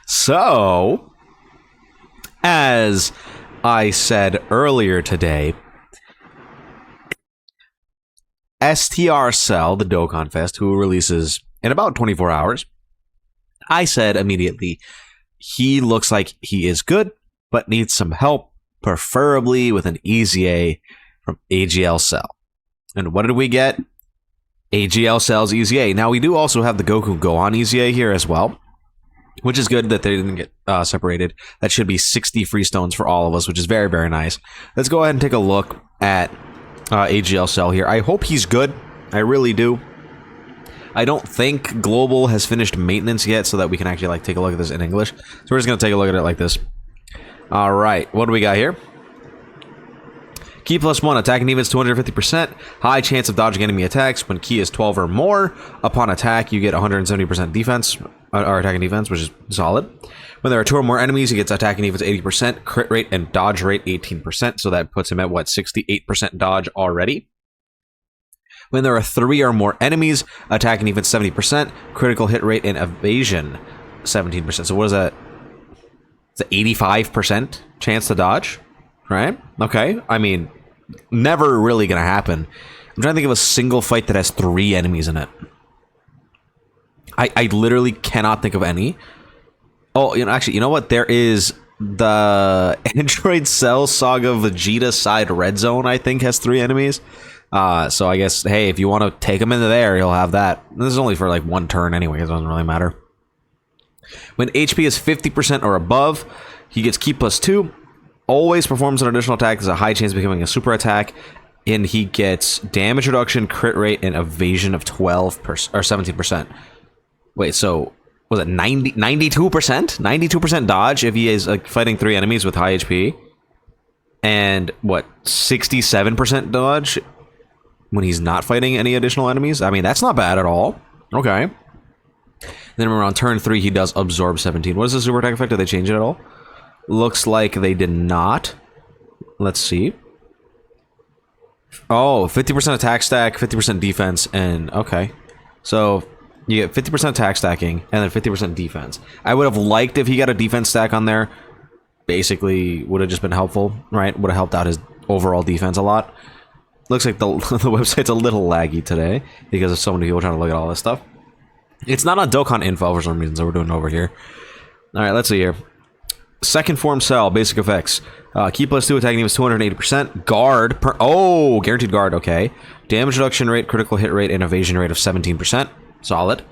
So, as I said earlier today, STR Cell, the Dokkan Fest, who releases in about 24 hours, I said immediately, he looks like he is good, but needs some help, preferably with an EZA from AGL Cell. And what did we get? AGL Cell's EZA. Now, we do also have the Goku Gohan EZA here as well, which is good that they didn't get separated. That should be 60 free stones for all of us, which is very, very nice. Let's go ahead and take a look at AGL Cell here. I hope he's good. I really do. I don't think Global has finished maintenance yet, so that we can actually like take a look at this in English. So we're just gonna take a look at it like this. All right, what do we got here? Key +1, attacking defense 250%. High chance of dodging enemy attacks. When key is 12 or more, upon attack, you get 170% defense, or attacking defense, which is solid. When there are 2 or more enemies, he gets attacking defense 80%, crit rate and dodge rate 18%. So that puts him at what, 68% dodge already. When there are 3 or more enemies, attacking defense 70%, critical hit rate and evasion 17%. So what is that? It's an 85% chance to dodge, right? Okay, I mean, never really gonna happen. I'm trying to think of a single fight that has 3 enemies in it. I literally cannot think of any. Oh, actually, you know what? There is the Android Cell Saga Vegeta side red zone, I think, has 3 enemies. So I guess, hey, if you want to take him into there, you'll have that. This is only for like 1 turn anyway, it doesn't really matter. When HP is 50% or above, he gets Ki +2. Always performs an additional attack. There's a high chance of becoming a super attack. And he gets damage reduction, crit rate, and evasion of 12% or 17%. Wait, so was it 92%? 92% dodge if he is like fighting 3 enemies with high HP. And what, 67% dodge when he's not fighting any additional enemies? I mean, that's not bad at all. Okay. Then around turn 3, he does absorb 17. What is the super attack effect? Did they change it at all? Looks like they did not. Let's see. Oh, 50% attack stack, 50% defense, and okay. So you get 50% attack stacking and then 50% defense. I would have liked if he got a defense stack on there. Basically, would have just been helpful, right? Would have helped out his overall defense a lot. Looks like the website's a little laggy today because of so many people trying to look at all this stuff. It's not on Dokkan info for some reason, so we're doing it over here. All right, let's see here. Second form cell, basic effects. Ki +2, attacking defense 280%. Guard, guaranteed guard, okay. Damage reduction rate, critical hit rate, and evasion rate of 17%. Solid.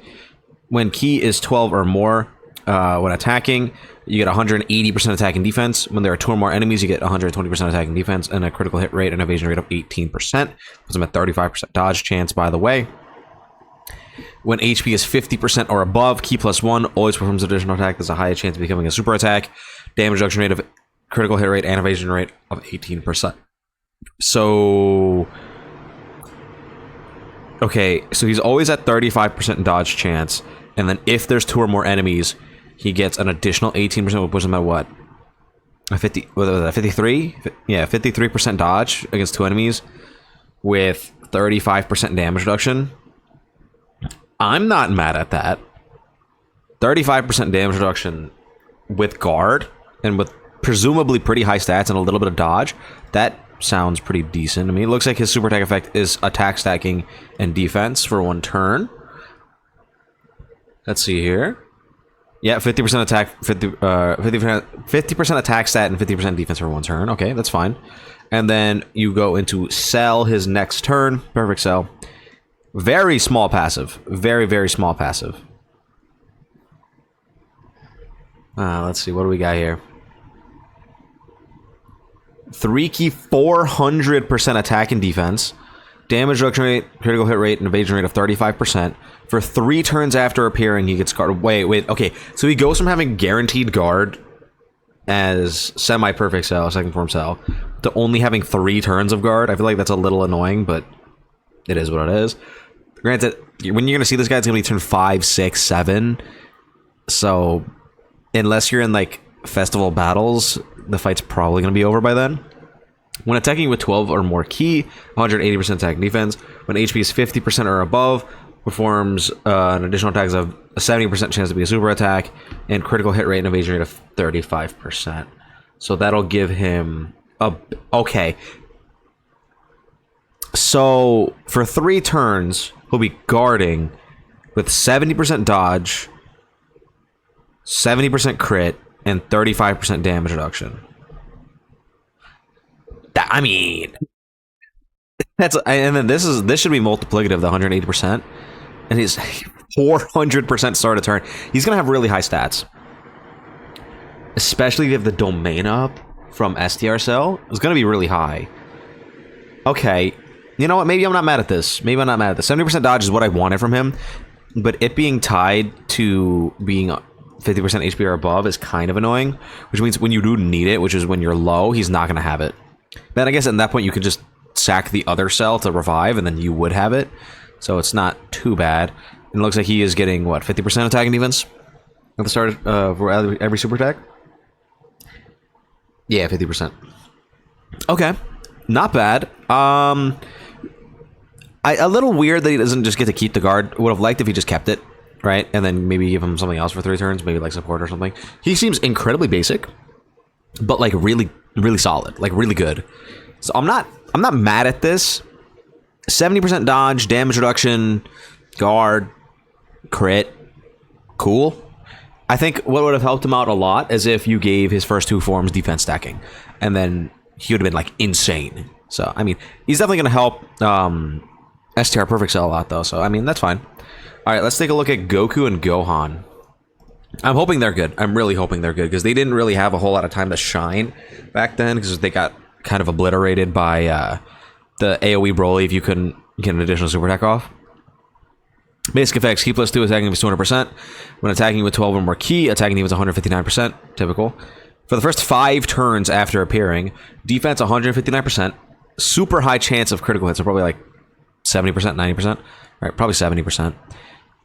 When Ki is 12 or more, when attacking, you get 180% attack and defense. When there are 2 or more enemies, you get 120% attack and defense, and a critical hit rate and evasion rate of 18%. Puts him at 35% dodge chance, by the way. When HP is 50% or above, Ki +1 always performs additional attack. There's a higher chance of becoming a super attack. Damage reduction rate of critical hit rate and evasion rate of 18%. So, okay, so he's always at 35% dodge chance, and then if there's 2 or more enemies, he gets an additional 18%, which puts him at what? A 53? Yeah, 53% dodge against 2 enemies with 35% damage reduction. I'm not mad at that. 35% damage reduction with guard and with presumably pretty high stats and a little bit of dodge. That sounds pretty decent to me. It looks like his super attack effect is attack stacking and defense for 1 turn. Let's see here. Yeah, 50% attack, 50% attack stat and 50% defense for 1 turn. Okay, that's fine. And then you go into Cell his next turn. Perfect Cell. Very small passive. Very, very small passive. Let's see. What do we got here? 3 Ki 400% attack and defense. Damage reduction rate, critical hit rate, and evasion rate of 35%. For 3 turns after appearing, he gets guard. Wait. Okay. So he goes from having guaranteed guard as semi-perfect Cell, second form Cell, to only having 3 turns of guard. I feel like that's a little annoying, but it is what it is. Granted, when you're going to see this guy, it's going to be turn 5, 6, 7. So, unless you're in, like, festival battles, the fight's probably going to be over by then. When attacking with 12 or more Ki, 180% attack and defense. When HP is 50% or above, performs an additional attack of a 70% chance to be a super attack, and critical hit rate and evasion rate of 35%. So that'll give him a... Okay. So for 3 turns, he'll be guarding with 70% dodge, 70% crit, and 35% damage reduction. I mean... That's, and then this should be multiplicative, the 180%, and his 400% start a turn. He's gonna have really high stats, especially if you have the domain up from STR Cell. It's gonna be really high. Okay, you know what? Maybe I'm not mad at this. Maybe I'm not mad at this. 70% dodge is what I wanted from him, but it being tied to being 50% HP or above is kind of annoying. Which means when you do need it, which is when you're low, he's not gonna have it. Then I guess at that point you could just sack the other cell to revive, and then you would have it. So it's not too bad. And it looks like he is getting, what, 50% attack and defense at the start for every super attack? Yeah, 50%. Okay. Not bad. A little weird that he doesn't just get to keep the guard. Would have liked if he just kept it, right? And then maybe give him something else for 3 turns, maybe like support or something. He seems incredibly basic, but like really, really solid, like really good. So I'm not mad at this. 70% dodge, damage reduction, guard, crit, cool. I think what would have helped him out a lot is if you gave his first 2 forms defense stacking, and then he would have been like insane. So I mean, he's definitely gonna help STR Perfect Cell a lot though. So I mean, that's fine. All right, let's take a look at Goku and Gohan. I'm hoping they're good. I'm really hoping they're good because they didn't really have a whole lot of time to shine back then because they got kind of obliterated by the AoE Broly if you couldn't get an additional super attack off. Basic effects: Ki +2 attacking with 200%. When attacking with 12 or more Ki, attacking with 159%. Typical. For the first 5 turns after appearing, defense 159%. Super high chance of critical hits, so probably like 70%, 90%. Right, probably 70%.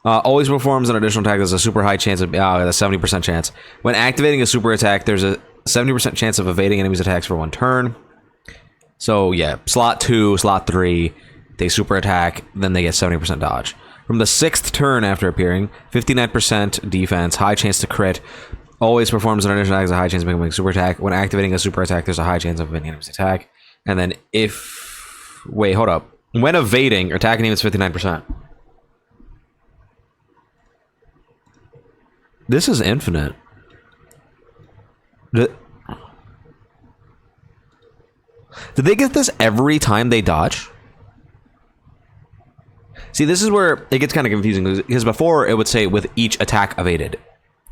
Always performs an additional attack. There's a super high chance of a 70% chance. When activating a super attack, there's a 70% chance of evading enemies' attacks for 1 turn. So yeah, slot 2, slot 3, they super attack, then they get 70% dodge. From the 6th turn after appearing, 59% defense, high chance to crit. Always performs an additional attack, has a high chance of becoming a super attack. When activating a super attack, there's a high chance of evading enemy's attack. And then if... Wait, hold up. When evading, attacking him is 59%. This is infinite. Did they get this every time they dodge? See, this is where it gets kind of confusing because before it would say with each attack evaded,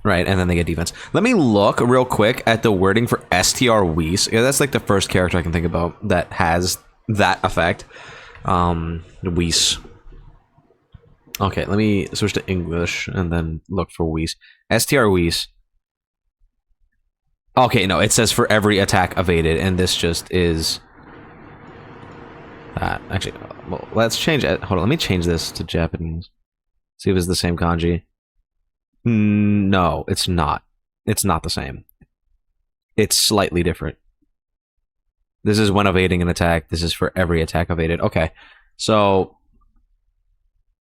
right? And then they get defense. Let me look real quick at the wording for STR Whis. Yeah, that's like the first character I can think about that has that effect. Whis. Okay, let me switch to English and then look for Whis. STR Whis. Okay, no, it says for every attack evaded, and this just is that. Actually, well, let's change it. Hold on, let me change this to Japanese. See if it's the same kanji. No, it's not. It's not the same. It's slightly different. This is when evading an attack. This is for every attack evaded. Okay, so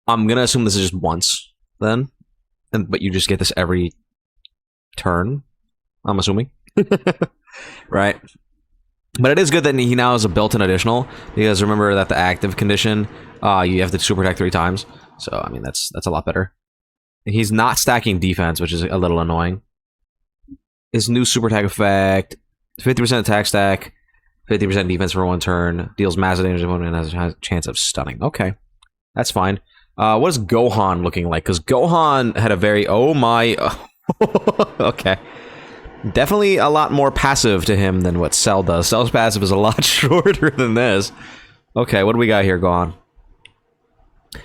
I'm gonna assume this is just once then, but you just get this every turn. I'm assuming. Right? But it is good that he now has a built-in additional, because remember that the active condition, you have to super attack 3 times. So, I mean, that's a lot better. He's not stacking defense, which is a little annoying. His new super attack effect, 50% attack stack, 50% defense for 1 turn, deals massive damage to opponent and has a chance of stunning. Okay, that's fine. What is Gohan looking like? Because Gohan had a very... Oh my... Okay. Definitely a lot more passive to him than what Cell does. Cell's passive is a lot shorter than this. Okay, what do we got here, Gohan?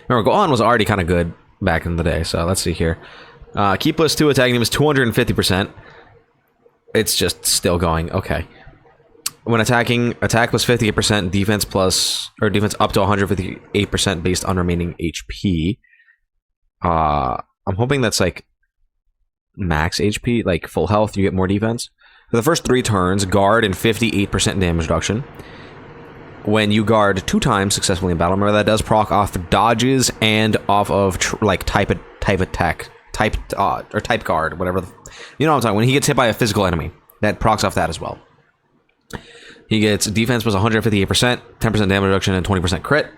Remember, Gohan was already kind of good back in the day, so let's see here. Ki +2 attacking him is 250%. It's just still going. Okay. When attacking, attack plus 58%, defense plus... Or defense up to 158% based on remaining HP. I'm hoping that's like... max HP, like full health, you get more defense. For the first 3 turns, guard and 58% damage reduction. when you guard 2 times successfully in battle. Remember, that does proc off dodges and off of type attack, or type guard, whatever. You know what I'm talking. When he gets hit by a physical enemy, that procs off that as well. He gets defense plus 158%, 10% damage reduction, and 20% crit.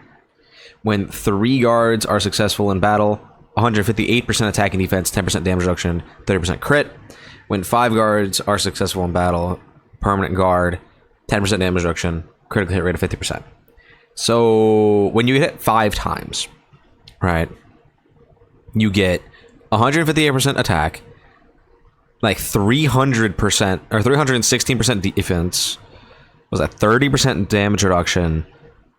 When 3 guards are successful in battle, 158% attack and defense, 10% damage reduction, 30% crit. When 5 guards are successful in battle, permanent guard, 10% damage reduction, critical hit rate of 50%. So when you hit 5 times, right, you get 158% attack, like 300% or 316% defense. Was that 30% damage reduction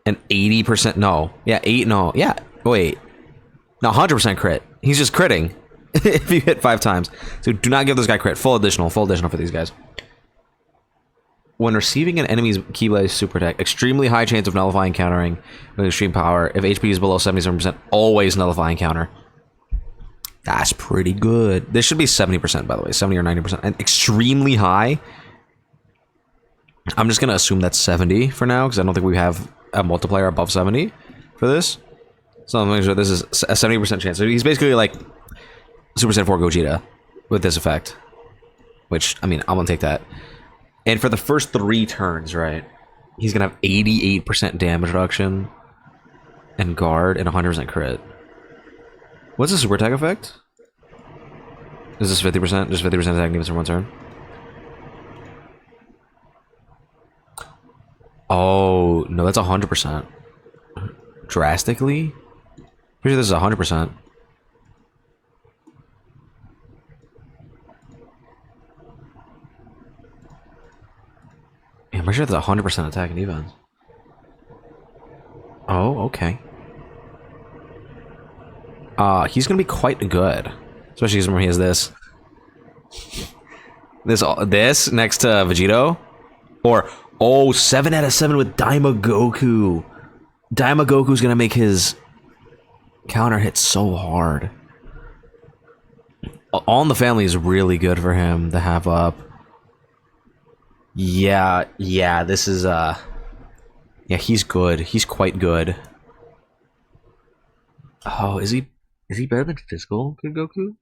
and 80%? No, yeah, 100% crit. He's just critting if you hit 5 times. So do not give this guy crit. Full additional for these guys. When receiving an enemy's Keyblade super attack, extremely high chance of nullifying countering with extreme power. If HP is below 77%, always nullifying counter. That's pretty good. This should be 70%, by the way, 70 or 90%, and extremely high. I'm just gonna assume that's 70 for now because I don't think we have a multiplier above 70 for this. So I'm making sure this is a 70% chance. So he's basically like Super Saiyan 4 Gogeta with this effect, which, I mean, I'm gonna take that. And for the first 3 turns, right, he's gonna have 88% damage reduction and guard and 100% crit. What's the super attack effect? Is this 50%? Just 50% attack defense for 1 turn? Oh, no, that's 100%. Drastically? Pretty sure this is 100%. Yeah, I'm pretty sure that's 100% attack and defense. Oh, okay. He's gonna be quite good. Especially because remember he has this. This next to Vegito. Or, oh, 7 out of 7 with Daima Goku. Daima Goku's gonna make his counter hit so hard. All in the Family is really good for him to have up. Yeah, this is, yeah, he's good. He's quite good. Oh, is he better than Physical Goku?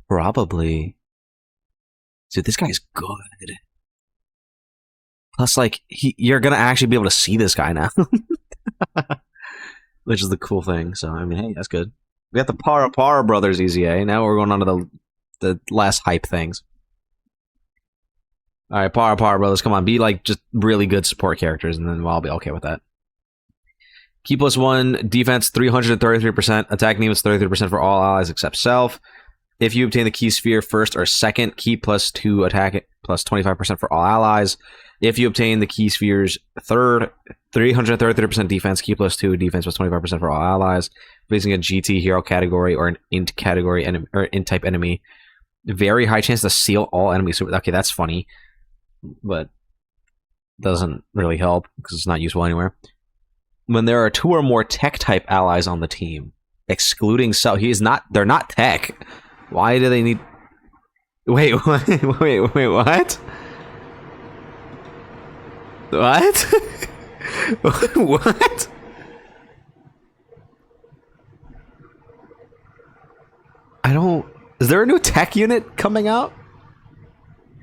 Probably. Dude, this guy's good. Plus, like, you're gonna actually be able to see this guy now. Which is the cool thing, so, I mean, hey, that's good. We got the Para Brothers EZA, now we're going on to the last hype things. Alright, Para Brothers, come on, be, like, just really good support characters, and then I'll be okay with that. Key plus 1, defense 333%, attack and defense 33% for all allies except self. If you obtain the key sphere first or second, key plus 2, attack plus 25% for all allies. If you obtain the key spheres third, 333% defense, key plus 2, defense plus 25% for all allies. Facing a GT hero category or an int category or int type enemy, very high chance to seal all enemies. Okay, that's funny, but doesn't really help because it's not useful anywhere. When there are 2 or more tech type allies on the team, excluding Cell, they're not tech. Why do they need? Wait, what? What? What? I don't. Is there a new tech unit coming out?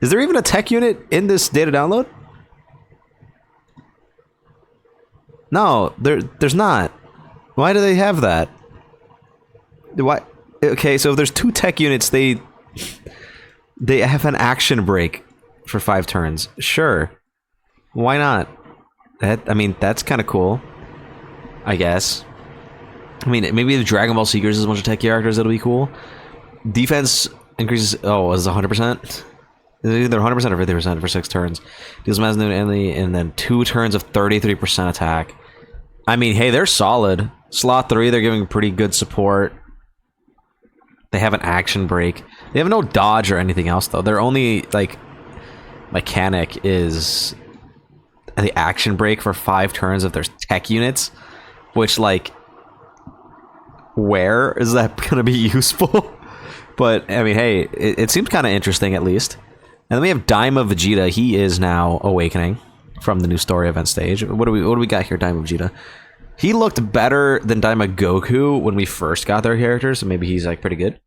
Is there even a tech unit in this data download? No, there's not. Why do they have that? Why? Okay, so if there's 2 tech units, they have an action break for 5 turns. Sure. Why not? I mean, that's kind of cool. I guess. I mean, maybe if Dragon Ball Seekers is a bunch of tech characters, that'll be cool. Defense increases. Oh, is it 100%? Is it either 100% or 50% for 6 turns? Deals mass damage enemy, and then 2 turns of 33% attack. I mean, hey, they're solid. Slot 3, they're giving pretty good support. They have an action break. They have no dodge or anything else, though. Their only, like, mechanic is the action break for 5 turns if there's tech units. Which, like, where is that going to be useful? But, I mean, hey, it seems kind of interesting, at least. And then we have Daima Vegeta. He is now awakening. from the new story event stage. What do we got here, Daima Vegeta? He looked better than Daima Goku when we first got their characters, so maybe he's like pretty good.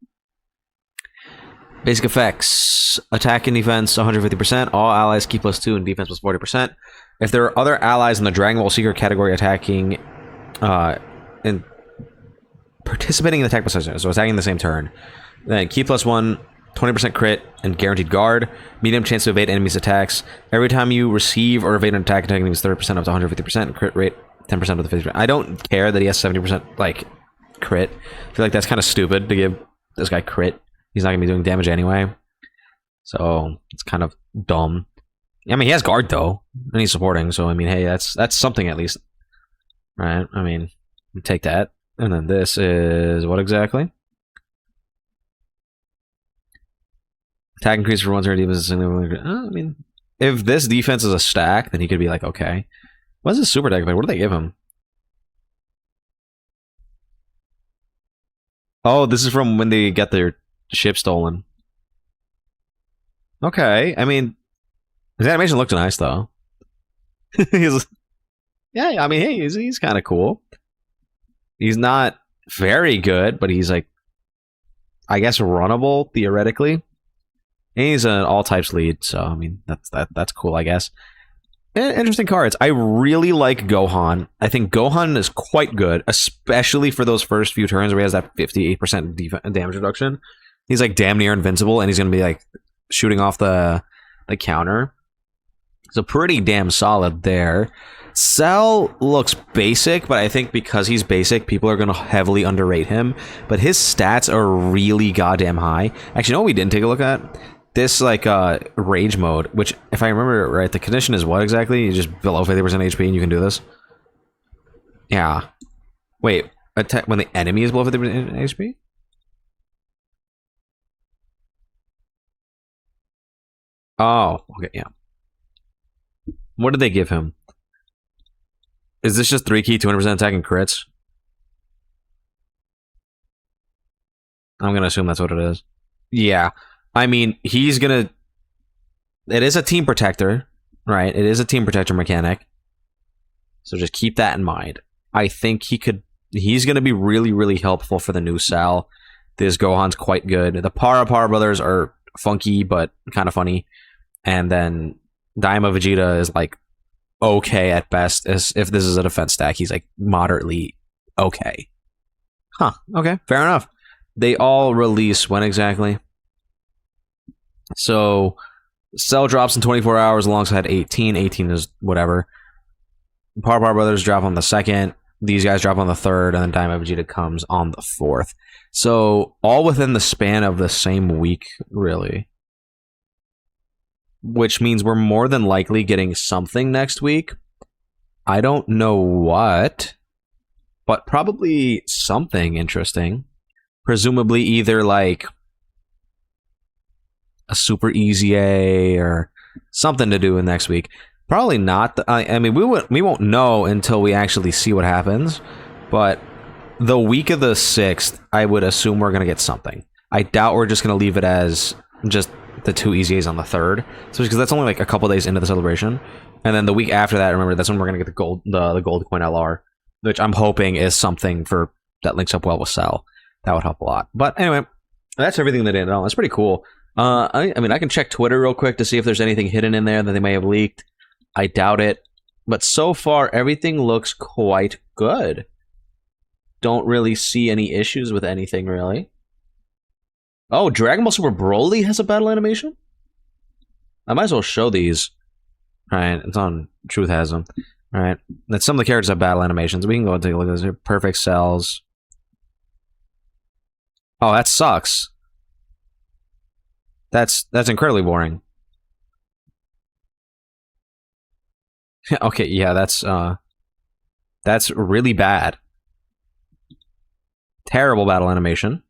Basic effects: attack and defense 150%. All allies keep +2 and defense +40%. If there are other allies in the Dragon Ball Seeker category attacking, and participating in the attack position, so attacking the same turn, then key +1, 20% crit, and guaranteed guard. Medium chance to evade enemies' attacks. Every time you receive or evade an attack, attacking is 30% up to 150%. Crit rate 10% of the 50%. I don't care that he has 70% like crit. I feel like that's kind of stupid to give this guy crit. He's not gonna be doing damage anyway, so it's kind of dumb. I mean, he has guard though, and he's supporting. So I mean, hey, that's something at least, right? I mean, take that. And then this is what exactly? Attack increase for 1 turn defense. I mean, if this defense is a stack, then he could be like, okay. What's his super deck? What do they give him? Oh, this is from when they get their ship stolen. Okay, I mean, his animation looked nice though. Yeah, I mean, hey, he's kind of cool. He's not very good, but he's like, I guess, runnable theoretically. And he's an all types lead, so I mean that's cool, I guess. Interesting cards. I really like Gohan. I think Gohan is quite good, especially for those first few turns where he has that 58% damage reduction. He's like damn near invincible, and he's gonna be like shooting off the counter. So pretty damn solid there. Cell looks basic, but I think because he's basic, people are gonna heavily underrate him. But his stats are really goddamn high. Actually, you know what we didn't take a look at? This like rage mode, which if I remember right, the condition is what exactly? You just below 50% HP and you can do this. Yeah. Wait, attack when the enemy is below 50% HP? Oh, okay, yeah. What did they give him? Is this just 3 key, 200% attack and crits? I'm gonna assume that's what it is. Yeah. I mean, he's gonna... It is a team protector, right? It is a team protector mechanic. So just keep that in mind. I think he's gonna be really, really helpful for the new Cell. This Gohan's quite good. The Para brothers are funky, but kind of funny. And then Daima Vegeta is like okay at best. As if this is a defense stack, he's like moderately okay. Huh, okay, fair enough. They all release when exactly? So Cell drops in 24 hours alongside 18. 18 is whatever. Par Brothers drop on the 2nd. These guys drop on the 3rd, and then Daima Vegeta comes on the 4th. So all within the span of the same week, really. Which means we're more than likely getting something next week. I don't know what, but probably something interesting. Presumably either like a super EZA or something to do in next week. Probably not. I mean, we won't know until we actually see what happens. But the week of the 6th, I would assume we're gonna get something. I doubt we're just gonna leave it as just the 2 EZAs on the 3rd, so because that's only like a couple days into the celebration, and then the week after that, remember, that's when we're gonna get the gold coin LR, which I'm hoping is something for that links up well with Cell. That would help a lot. But anyway, that's everything they did. That's pretty cool. I mean, I can check Twitter real quick to see if there's anything hidden in there that they may have leaked. I doubt it, but so far everything looks quite good. Don't really see any issues with anything really. Oh, Dragon Ball Super Broly has a battle animation? I might as well show these. Alright, it's on Truth has them. Alright, that's some of the characters have battle animations. We can go and take a look at this. Perfect Cells. Oh, that sucks. That's incredibly boring. Okay, yeah, that's really bad. Terrible battle animation.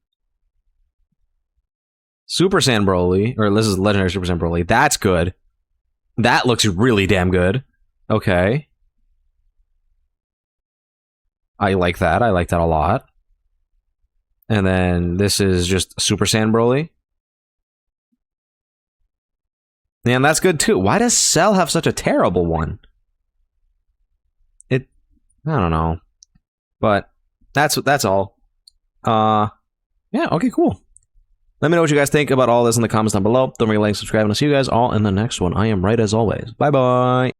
Super Saiyan Broly, or this is Legendary Super Saiyan Broly. That's good. That looks really damn good. Okay. I like that. I like that a lot. And then this is just Super Saiyan Broly. Man, that's good too. Why does Cell have such a terrible one? I don't know. But that's all. Yeah, okay, cool. Let me know what you guys think about all this in the comments down below. Don't forget to like, subscribe, and I'll see you guys all in the next one. I am right as always. Bye-bye.